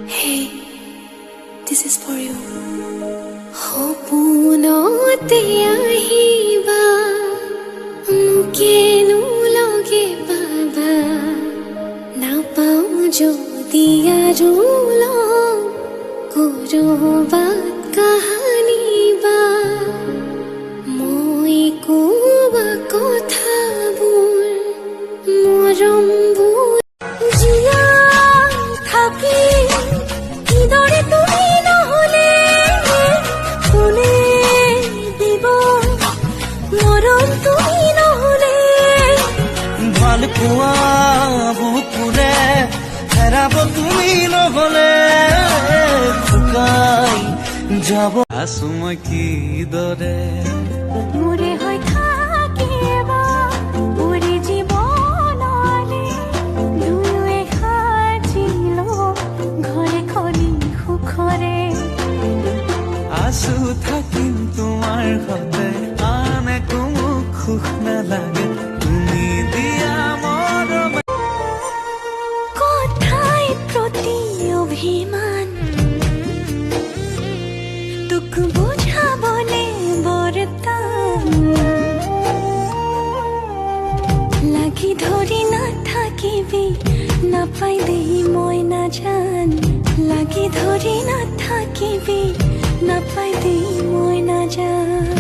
Hey, this is for you. সপোনতে আহিবা মোকেনো লগে পাবা নাপাওঁ যদি আৰু লগ কৰবাত কাহানি বা মই কোৱা কথাবোৰ মৰমবোৰ জীয়াই থাকি কিদৰে তুমি নহ'লে কোনে দিব মৰম তুমি নহ'লে ভাল পোৱা বুকুৰে হেৰাব তুমি নহ'লে শুকাই যাব আছো মই কিদৰে মোৰে হৈ থাকিবা মোৰে জীৱনলে দুয়োৱে সাজিলো ঘৰে খনি সুখৰে আছো থাকিম তোমাৰ সতে আন একো মোক সুখ নালাগে তুমি দিয়া মৰম কথাই প্ৰতি অভিমান তোক বুঝাবলে বৰটান লাগি ধৰি নাথাকিবি নাপাই দেই মই নাজান লাগি ধৰি নাথাকিবি নাপাই দেই মই নাজান